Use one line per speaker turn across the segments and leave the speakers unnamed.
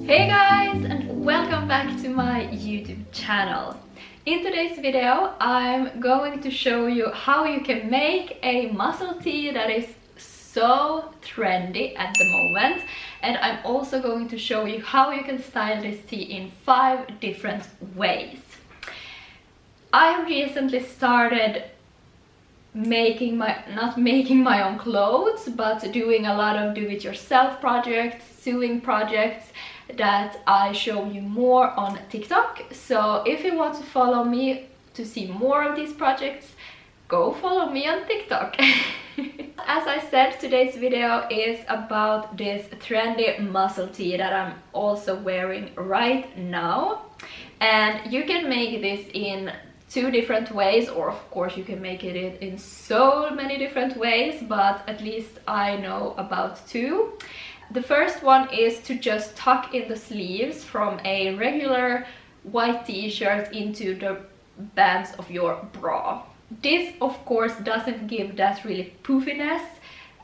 Hey guys, and welcome back to my YouTube channel. In today's video I'm going to show you how you can make a muscle tee that is so trendy at the moment, and I'm also going to show you how you can style this tee in 5 different ways. I recently started not making my own clothes, but doing a lot of do-it-yourself projects, sewing projects that I show you more on TikTok. So if you want to follow me to see more of these projects, go follow me on TikTok. As I said, today's video is about this trendy muscle tee that I'm also wearing right now, and you can make this in 2 different ways, or of course you can make it in so many different ways, but at least I know about 2. The first one is to just tuck in the sleeves from a regular white t-shirt into the bands of your bra. This of course doesn't give that really poofiness.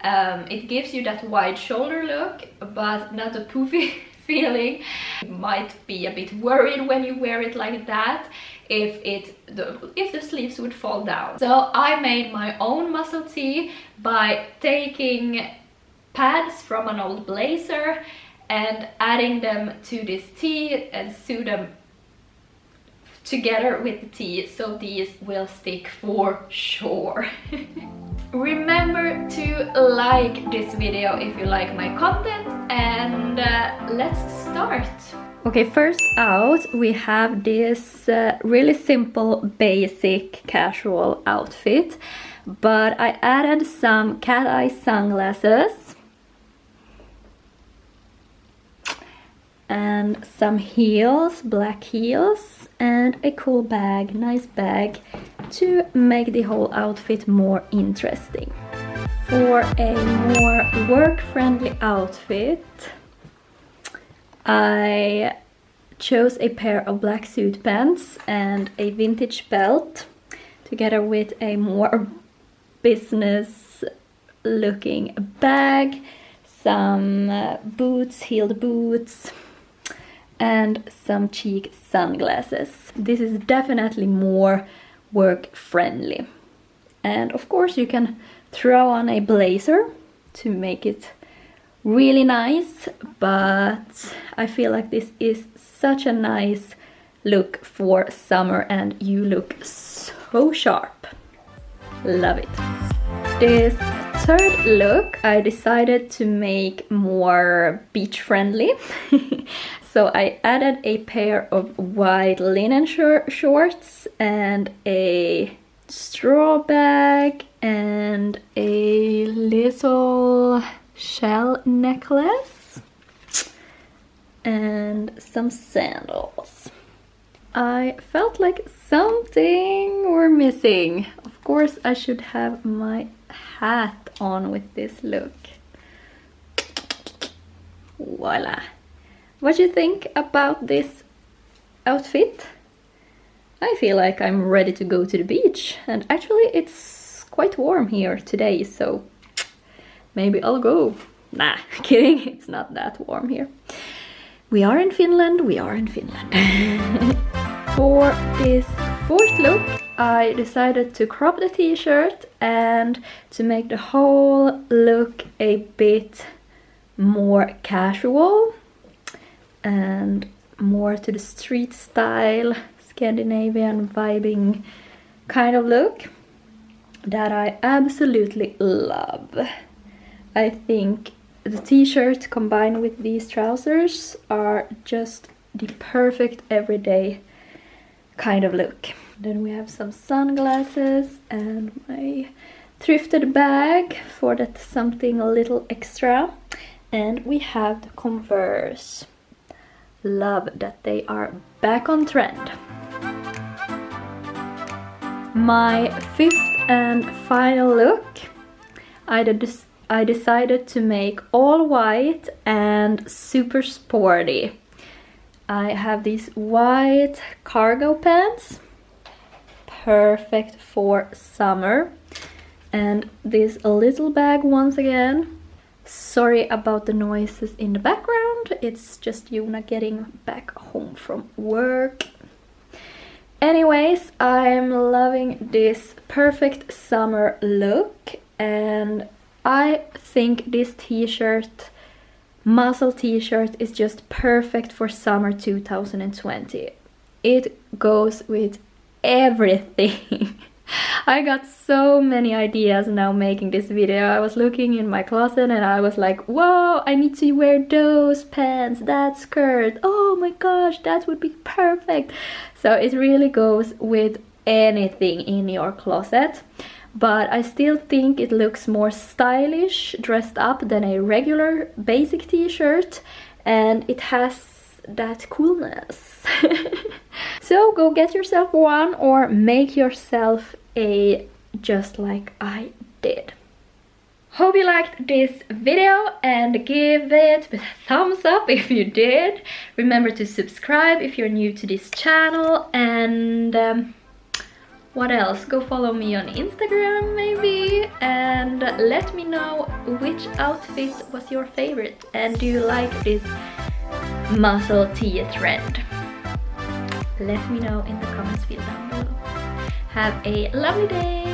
It gives you that wide shoulder look, but not a poofy feeling. You might be a bit worried when you wear it like that if the sleeves would fall down. So I made my own muscle tee by taking pads from an old blazer and adding them to this tee and sew them together with the tee, so these will stick for sure. Remember to like this video if you like my content, and let's start. Okay, first out we have this really simple basic casual outfit, but I added some cat eye sunglasses and some heels, black heels, and a cool bag, nice bag, to make the whole outfit more interesting. For a more work-friendly outfit, I chose a pair of black suit pants and a vintage belt, together with a more business looking bag, some boots, heeled boots, and some cheek sunglasses. This is definitely more work friendly. And of course you can throw on a blazer to make it really nice, but I feel like this is such a nice look for summer and you look so sharp. Love it. This third look I decided to make more beach friendly. So I added a pair of white linen shorts and a straw bag and a little shell necklace and some sandals. I felt like something were missing. Of course I should have my hat on with this look. Voila! What do you think about this outfit? I feel like I'm ready to go to the beach, and actually it's quite warm here today, so maybe I'll go. Nah, kidding, it's not that warm here. We are in Finland, we are in Finland. For this 4th look, I decided to crop the t-shirt and to make the whole look a bit more casual and more to the street style, Scandinavian vibing kind of look that I absolutely love. I think the t-shirt combined with these trousers are just the perfect everyday kind of look. Then we have some sunglasses and my thrifted bag for that something a little extra. And we have the Converse. Love that they are back on trend. My 5th and final look, I decided to make all white and super sporty. I have these white cargo pants, perfect for summer, and this little bag once again. Sorry about the noises in the background. background. It's just Juna getting back home from work. Anyways, I'm loving this perfect summer look, and I think this t-shirt, muscle t-shirt, is just perfect for summer 2020. It goes with everything. I got so many ideas now making this video. I was looking in my closet and I was like, whoa, I need to wear those pants, that skirt, oh my gosh, that would be perfect. So it really goes with anything in your closet, but I still think it looks more stylish dressed up than a regular basic t-shirt, and it has that coolness. So go get yourself one or make yourself a just like I did. Hope you liked this video and give it a thumbs up if you did. Remember to subscribe if you're new to this channel, and what else? Go follow me on Instagram maybe, and let me know which outfit was your favorite, and do you like this muscle tee trend? Let me know in the comments field down below. Have a lovely day!